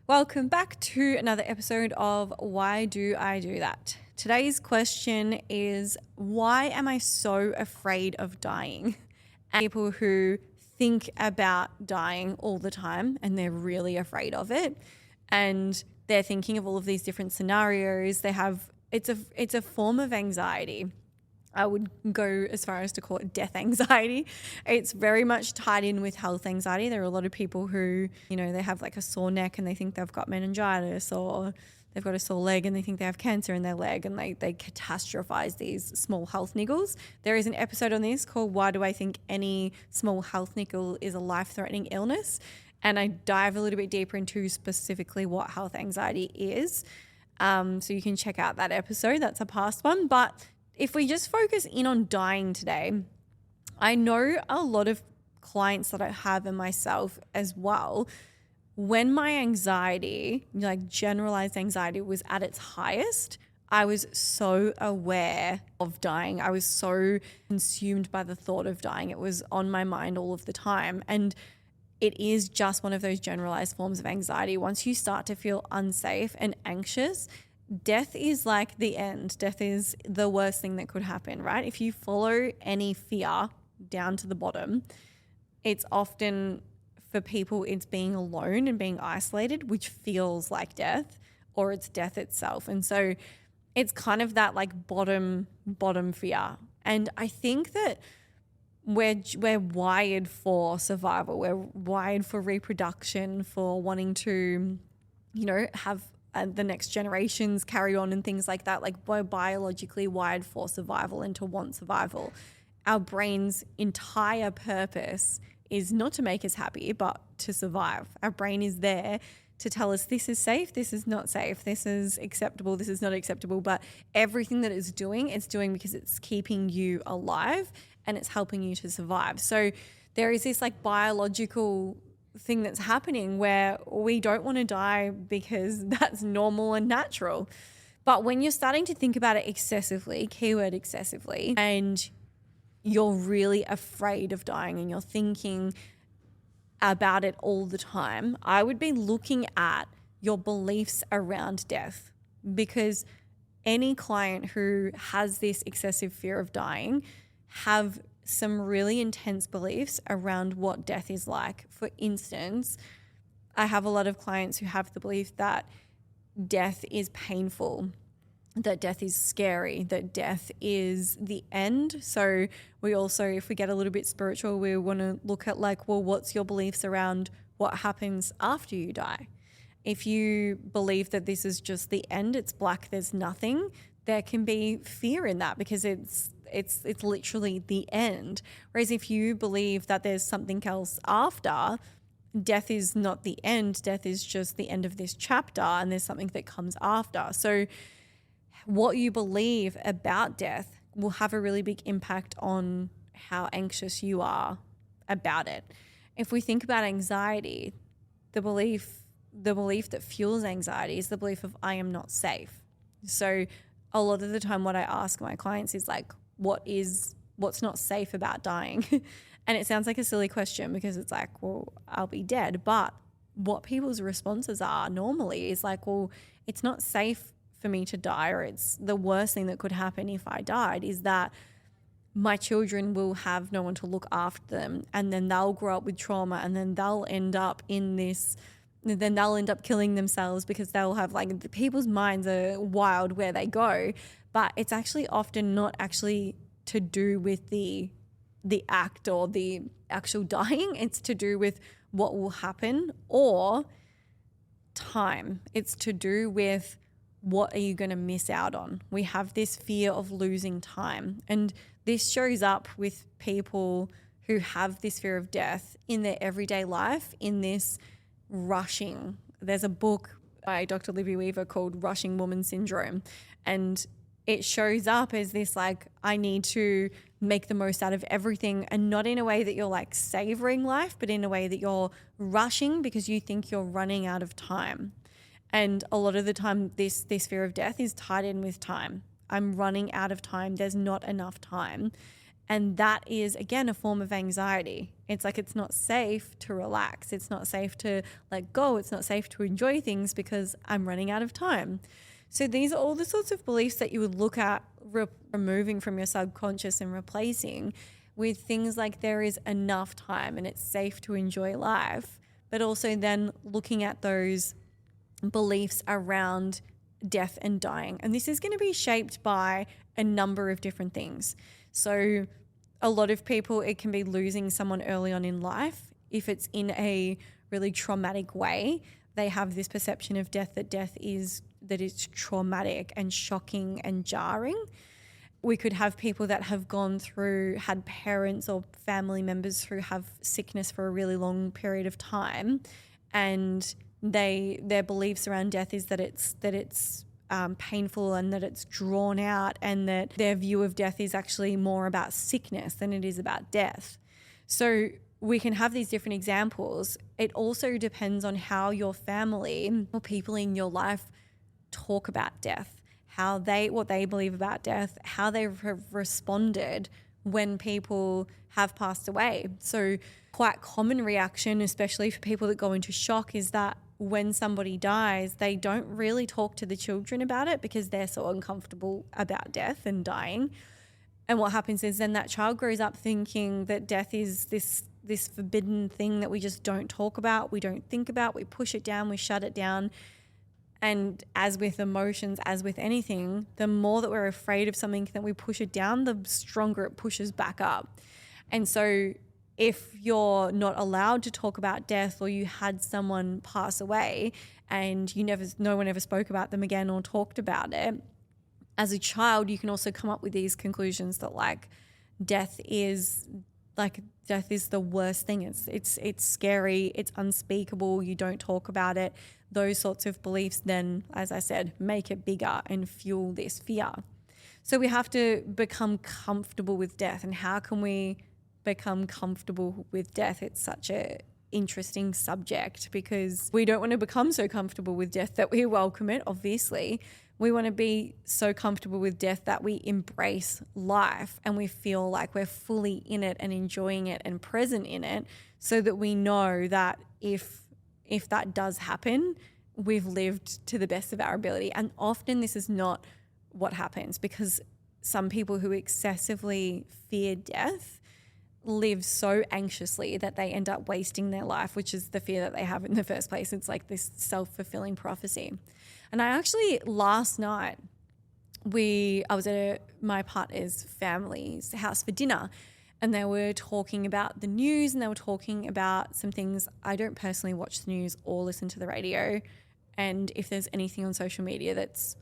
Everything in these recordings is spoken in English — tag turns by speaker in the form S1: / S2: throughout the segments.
S1: Welcome back to another episode of Why Do I Do That? Today's question is, why am I so afraid of dying? And people who think about dying all the time and they're really afraid of it, and they're thinking of all of these different scenarios. It's a form of anxiety. I would go as far as to call it death anxiety. It's very much tied in with health anxiety. There are a lot of people who, they have like a sore neck and they think they've got meningitis, or they've got a sore leg and they think they have cancer in their leg, and they catastrophize these small health niggles. There is an episode on this called Why Do I Think Any Small Health Niggle is a Life-Threatening Illness? And I dive a little bit deeper into specifically what health anxiety is. So you can check out that episode. That's a past one. But if we just focus in on dying today, I know a lot of clients that I have and myself as well, when my anxiety, like generalized anxiety, was at its highest, I was so aware of dying. I was so consumed by the thought of dying. It was on my mind all of the time. And it is just one of those generalized forms of anxiety. Once you start to feel unsafe and anxious, death is like the end. Death is the worst thing that could happen, right? If you follow any fear down to the bottom, it's often, for people, it's being alone and being isolated, which feels like death, or it's death itself. And so it's kind of that like bottom fear. And I think that we're wired for survival. We're wired for reproduction, for wanting to, have the next generations carry on and things like that. Like, we're biologically wired for survival and to want survival. Our brain's entire purpose is not to make us happy, but to survive. Our brain is there to tell us this is safe, this is not safe, this is acceptable, this is not acceptable. But everything that it's doing because it's keeping you alive and it's helping you to survive. So there is this like biological thing that's happening where we don't want to die because that's normal and natural. But when you're starting to think about it excessively, keyword excessively, and you're really afraid of dying and you're thinking about it all the time, I would be looking at your beliefs around death, because any client who has this excessive fear of dying have some really intense beliefs around what death is like. For instance, I have a lot of clients who have the belief that death is painful, that death is scary, that death is the end. So we also, if we get a little bit spiritual, we want to look at like, well, what's your beliefs around what happens after you die? If you believe that this is just the end, it's black, there's nothing, there can be fear in that, because it's literally the end. Whereas if you believe that there's something else after, death is not the end, death is just the end of this chapter, and there's something that comes after. So what you believe about death will have a really big impact on how anxious you are about it. If we think about anxiety, the belief that fuels anxiety is the belief of I am not safe. So a lot of the time what I ask my clients is like, what's not safe about dying? And it sounds like a silly question, because it's like, well, I'll be dead. But what people's responses are normally is like, well, it's not safe for me to die, or it's the worst thing that could happen if I died is that my children will have no one to look after them, and then they'll grow up with trauma, and then they'll end up killing themselves, because they'll have like, people's minds are wild where they go. But it's actually often not actually to do with the act or the actual dying. It's to do with what will happen, or time. It's to do with what are you going to miss out on. We have this fear of losing time. And this shows up with people who have this fear of death in their everyday life, in this rushing. There's a book by Dr. Libby Weaver called Rushing Woman Syndrome. And it shows up as this like, I need to make the most out of everything, and not in a way that you're like savoring life, but in a way that you're rushing because you think you're running out of time. And a lot of the time this fear of death is tied in with time. I'm running out of time. There's not enough time. And that is, again, a form of anxiety. It's like it's not safe to relax. It's not safe to let go. It's not safe to enjoy things because I'm running out of time. So these are all the sorts of beliefs that you would look at removing from your subconscious and replacing with things like there is enough time and it's safe to enjoy life, but also then looking at those beliefs around death and dying. And this is going to be shaped by a number of different things. So a lot of people, it can be losing someone early on in life. If it's in a really traumatic way, they have this perception of death, that it's traumatic and shocking and jarring. We could have people that have had parents or family members who have sickness for a really long period of time, and their beliefs around death is that it's painful and that it's drawn out, and that their view of death is actually more about sickness than it is about death. So we can have these different examples. It also depends on how your family or people in your life talk about death, what they believe about death, how they have responded when people have passed away. So quite common reaction, especially for people that go into shock, is that when somebody dies, they don't really talk to the children about it because they're so uncomfortable about death and dying. And what happens is then that child grows up thinking that death is this forbidden thing that we just don't talk about, we don't think about, we push it down, we shut it down. And as with emotions, as with anything, the more that we're afraid of something that we push it down, the stronger it pushes back up. And so if you're not allowed to talk about death, or you had someone pass away and no one ever spoke about them again or talked about it, as a child, you can also come up with these conclusions that death is the worst thing. It's scary, it's unspeakable, you don't talk about it. Those sorts of beliefs then, as I said, make it bigger and fuel this fear. So we have to become comfortable with death. And how can we become comfortable with death? It's such a interesting subject because we don't want to become so comfortable with death that we welcome it, obviously. We want to be so comfortable with death that we embrace life and we feel like we're fully in it and enjoying it and present in it, so that we know that if that does happen, we've lived to the best of our ability. And often this is not what happens, because some people who excessively fear death live so anxiously that they end up wasting their life, which is the fear that they have in the first place. It's like this self-fulfilling prophecy. And I actually, last night, I was at my partner's family's house for dinner, and they were talking about the news, and they were talking about some things. I don't personally watch the news or listen to the radio. And if there's anything on social media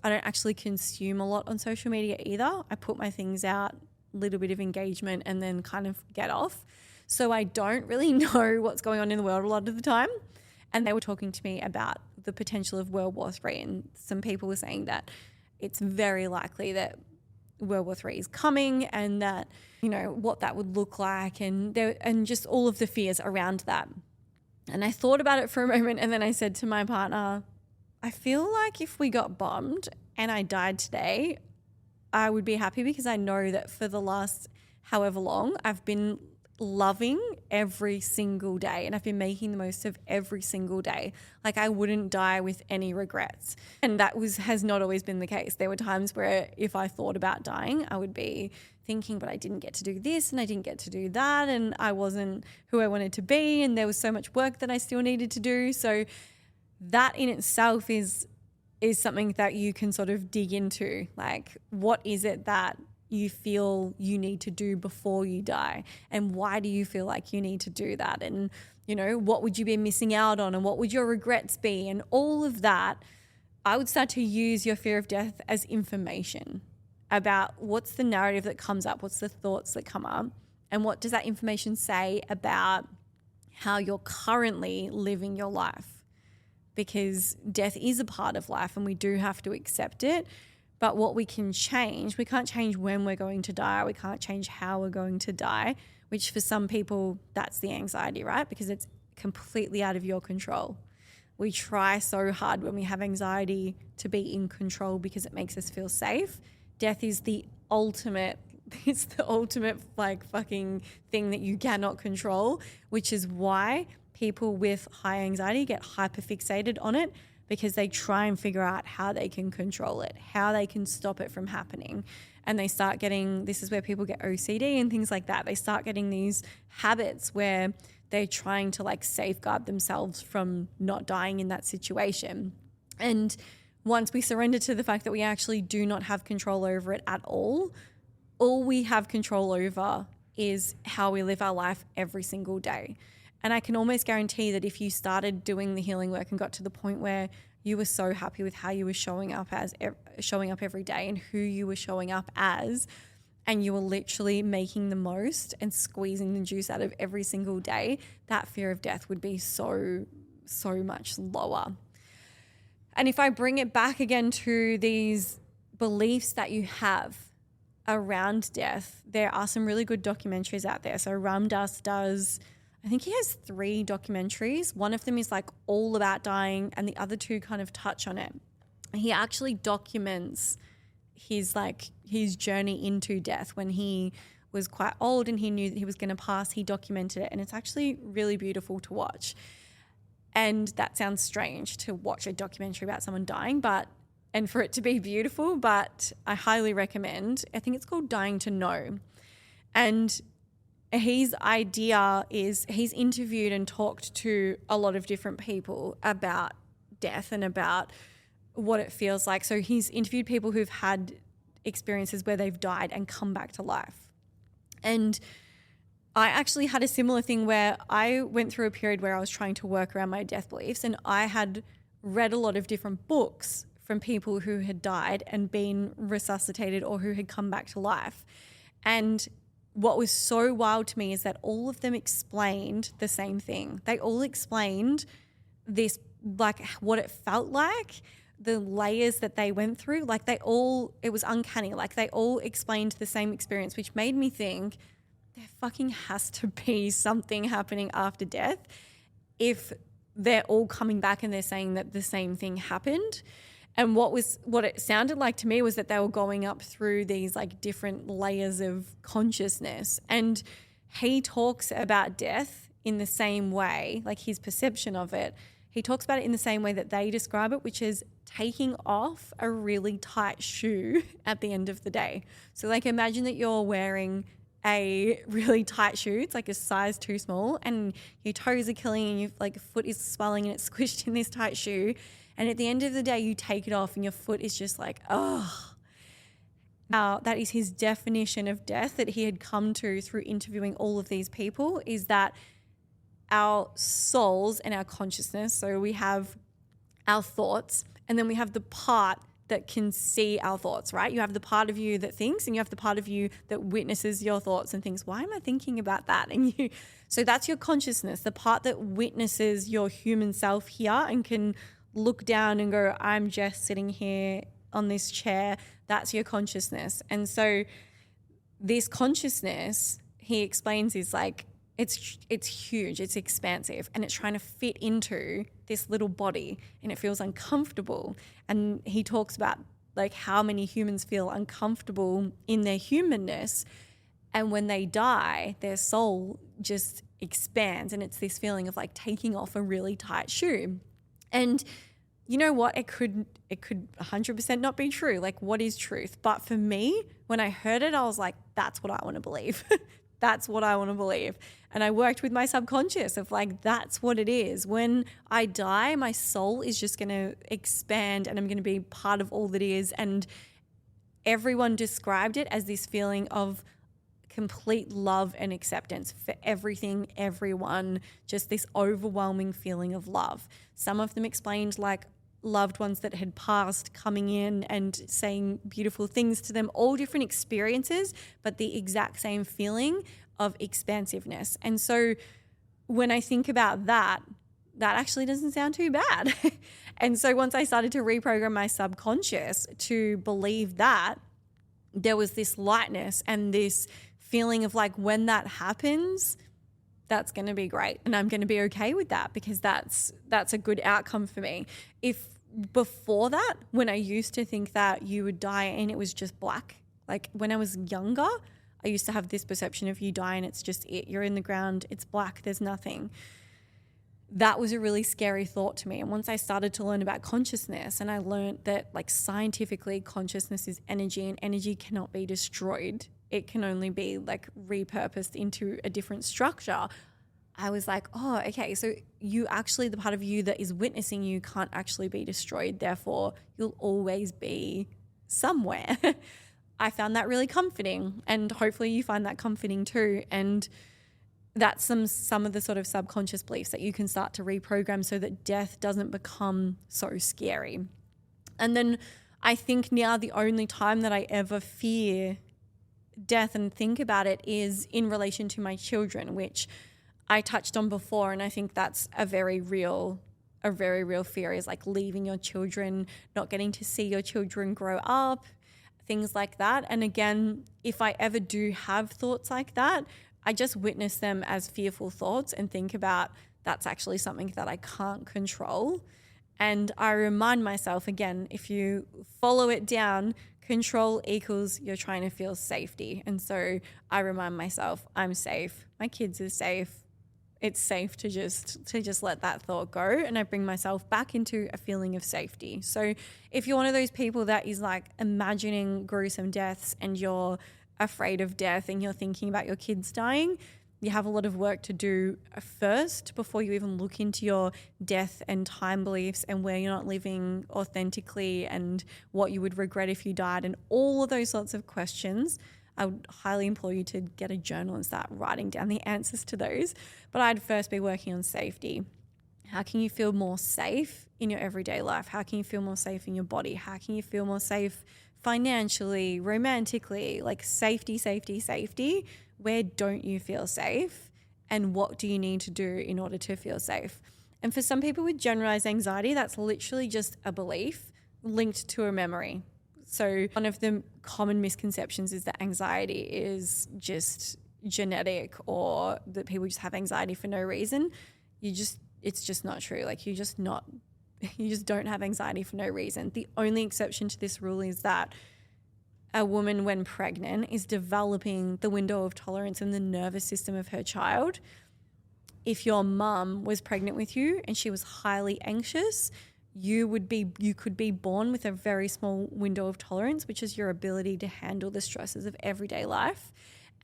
S1: I don't actually consume a lot on social media either. I put my things out, little bit of engagement, and then kind of get off. So I don't really know what's going on in the world a lot of the time. And they were talking to me about the potential of World War III, and some people were saying that it's very likely that World War III is coming, and that, what that would look like, and just all of the fears around that. And I thought about it for a moment, and then I said to my partner, I feel like if we got bombed and I died today, I would be happy, because I know that for the last however long I've been loving every single day, and I've been making the most of every single day. Like, I wouldn't die with any regrets. And that has not always been the case. There were times where if I thought about dying, I would be thinking, but I didn't get to do this and I didn't get to do that, and I wasn't who I wanted to be, and there was so much work that I still needed to do. So that in itself is something that you can sort of dig into. Like, what is it that you feel you need to do before you die, and why do you feel like you need to do that, and what would you be missing out on, and what would your regrets be, and all of that. I would start to use your fear of death as information about what's the narrative that comes up, what's the thoughts that come up, and what does that information say about how you're currently living your life. Because death is a part of life and we do have to accept it. But what we can't change when we're going to die. We can't change how we're going to die, which for some people, that's the anxiety, right? Because it's completely out of your control. We try so hard when we have anxiety to be in control because it makes us feel safe. Death is the ultimate it's the ultimate like fucking thing that you cannot control, which is why people with high anxiety get hyperfixated on it, because they try and figure out how they can control it, how they can stop it from happening. And they start getting, this is where people get OCD and things like that. They start getting these habits where they're trying to like safeguard themselves from not dying in that situation. And once we surrender to the fact that we actually do not have control over it at all we have control over is how we live our life every single day. And I can almost guarantee that if you started doing the healing work and got to the point where you were so happy with how you were showing up every day and who you were showing up as, and you were literally making the most and squeezing the juice out of every single day, that fear of death would be so much lower. And if I bring it back again to these beliefs that you have around death, there are some really good documentaries out there. So Ram Dass does, I think he has 3 documentaries. One of them is like all about dying and the other 2 kind of touch on it. He actually documents his journey into death. When he was quite old and he knew that he was going to pass, he documented it, and it's actually really beautiful to watch. And that sounds strange to watch a documentary about someone dying, and for it to be beautiful, but I highly recommend. I think it's called Dying to Know. And his idea is he's interviewed and talked to a lot of different people about death and about what it feels like. So he's interviewed people who've had experiences where they've died and come back to life. And I actually had a similar thing where I went through a period where I was trying to work around my death beliefs, and I had read a lot of different books from people who had died and been resuscitated or who had come back to life. And what was so wild to me is that all of them explained the same thing. They all explained this, like what it felt like, the layers that they went through, like it was uncanny. Like they all explained the same experience, which made me think there fucking has to be something happening after death if they're all coming back and they're saying that the same thing happened. And what it sounded like to me was that they were going up through these like different layers of consciousness. And he talks about death in the same way, like his perception of it. He talks about it in the same way that they describe it, which is taking off a really tight shoe at the end of the day. So like imagine that you're wearing a really tight shoe. It's like a size too small and your toes are killing and your like foot is swelling and it's squished in this tight shoe. And at the end of the day, you take it off and your foot is just like, oh. Now, that is his definition of death that he had come to through interviewing all of these people, is that our souls and our consciousness, so we have our thoughts and then we have the part that can see our thoughts, right? You have the part of you that thinks and you have the part of you that witnesses your thoughts and thinks, why am I thinking about that? So that's your consciousness, the part that witnesses your human self here and can look down and go, I'm Jess sitting here on this chair. That's your consciousness. And so this consciousness, he explains, is like, it's huge, it's expansive, and it's trying to fit into this little body and it feels uncomfortable. And he talks about like how many humans feel uncomfortable in their humanness, and when they die, their soul just expands and it's this feeling of like taking off a really tight shoe. And you know what? It could 100% not be true. Like, what is truth? But for me, when I heard it, I was like, that's what I want to believe. That's what I want to believe. And I worked with my subconscious of like, that's what it is. When I die, my soul is just going to expand and I'm going to be part of all that is. And everyone described it as this feeling of complete love and acceptance for everything, everyone, just this overwhelming feeling of love. Some of them explained like loved ones that had passed coming in and saying beautiful things to them, all different experiences, but the exact same feeling of expansiveness. And so when I think about that, that actually doesn't sound too bad. And so once I started to reprogram my subconscious to believe that, there was this lightness and this feeling of like, when that happens, that's going to be great. And I'm going to be okay with that because that's a good outcome for me. If before that, when I used to think that you would die and it was just black, like when I was younger, I used to have this perception of you die and it's just it. You're in the ground, it's black, there's nothing. That was a really scary thought to me. And once I started to learn about consciousness, and I learned that like scientifically consciousness is energy, and energy cannot be destroyed. It can only be like repurposed into a different structure. I was like, oh, okay, so you actually, the part of you that is witnessing you can't actually be destroyed. Therefore, you'll always be somewhere. I found that really comforting, and hopefully you find that comforting too. And that's some of the sort of subconscious beliefs that you can start to reprogram so that death doesn't become so scary. And then I think now the only time that I ever fear death and think about it is in relation to my children, which I touched on before. And I think that's a very real fear, is like leaving your children, not getting to see your children grow up, things like that. And again, if I ever do have thoughts like that, I just witness them as fearful thoughts and think about that's actually something that I can't control. And I remind myself, again, if you follow it down, control equals you're trying to feel safety. And so I remind myself, I'm safe. My kids are safe. It's safe to just let that thought go. And I bring myself back into a feeling of safety. So if you're one of those people that is like imagining gruesome deaths and you're afraid of death and you're thinking about your kids dying, you have a lot of work to do first before you even look into your death and time beliefs and where you're not living authentically and what you would regret if you died and all of those sorts of questions. I would highly implore you to get a journal and start writing down the answers to those. But I'd first be working on safety. How can you feel more safe in your everyday life? How can you feel more safe in your body? How can you feel more safe financially, romantically? Like safety, safety, safety. Where don't you feel safe? And what do you need to do in order to feel safe? And for some people with generalized anxiety, that's literally just a belief linked to a memory. So one of the common misconceptions is that anxiety is just genetic or that people just have anxiety for no reason. It's just not true. Like you just don't have anxiety for no reason. The only exception to this rule is that a woman when pregnant is developing the window of tolerance in the nervous system of her child. If your mum was pregnant with you and she was highly anxious, you could be born with a very small window of tolerance, which is your ability to handle the stresses of everyday life.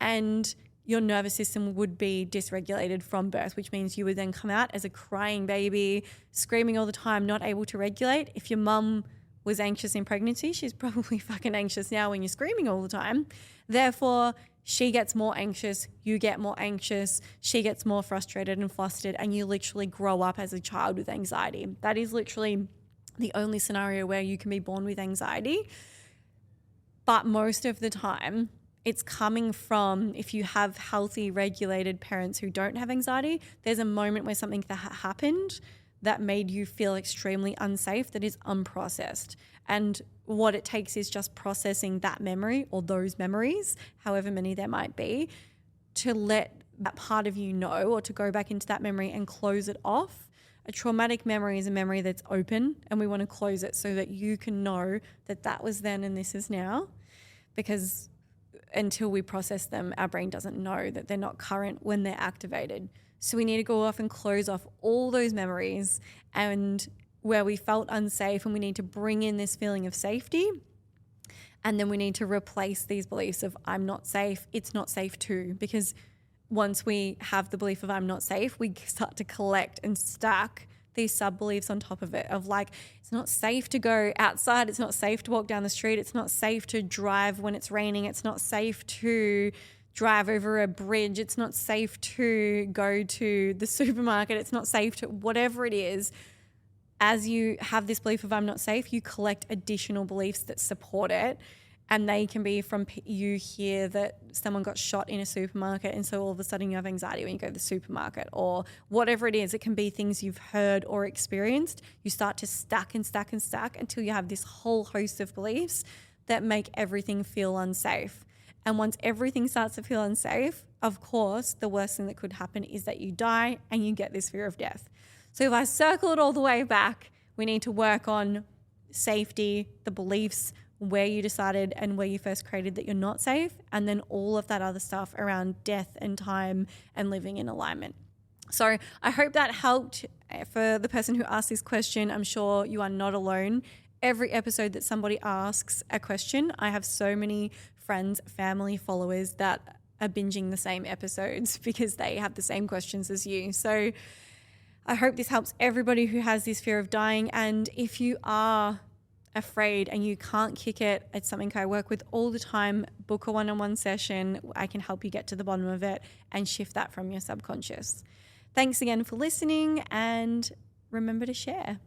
S1: And your nervous system would be dysregulated from birth, which means you would then come out as a crying baby, screaming all the time, not able to regulate. If your mum was anxious in pregnancy, she's probably fucking anxious now when you're screaming all the time. Therefore, she gets more anxious, you get more anxious, she gets more frustrated and flustered, and you literally grow up as a child with anxiety. That is literally the only scenario where you can be born with anxiety. But most of the time, it's coming from, if you have healthy, regulated parents who don't have anxiety, there's a moment where something that happened that made you feel extremely unsafe that is unprocessed. And what it takes is just processing that memory or those memories, however many there might be, to let that part of you know or to go back into that memory and close it off. A traumatic memory is a memory that's open, and we want to close it so that you can know that that was then and this is now. Because until we process them, our brain doesn't know that they're not current when they're activated. So we need to go off and close off all those memories and where we felt unsafe, and we need to bring in this feeling of safety. And then we need to replace these beliefs of I'm not safe, it's not safe too. Because once we have the belief of I'm not safe, we start to collect and stack these sub-beliefs on top of it of like, it's not safe to go outside, it's not safe to walk down the street, it's not safe to drive when it's raining, it's not safe to drive over a bridge, it's not safe to go to the supermarket, it's not safe to whatever it is. As you have this belief of I'm not safe, you collect additional beliefs that support it. And they can be from you hear that someone got shot in a supermarket and so all of a sudden you have anxiety when you go to the supermarket, or whatever it is. It can be things you've heard or experienced. You start to stack and stack and stack until you have this whole host of beliefs that make everything feel unsafe. And once everything starts to feel unsafe, of course, the worst thing that could happen is that you die and you get this fear of death. So if I circle it all the way back, we need to work on safety, the beliefs, where you decided and where you first created that you're not safe, and then all of that other stuff around death and time and living in alignment. So I hope that helped for the person who asked this question. I'm sure you are not alone. Every episode that somebody asks a question, I have so many friends, family, followers that are binging the same episodes because they have the same questions as you. So I hope this helps everybody who has this fear of dying. And if you are afraid and you can't kick it, it's something I work with all the time. Book a one-on-one session. I can help you get to the bottom of it and shift that from your subconscious. Thanks again for listening, and remember to share.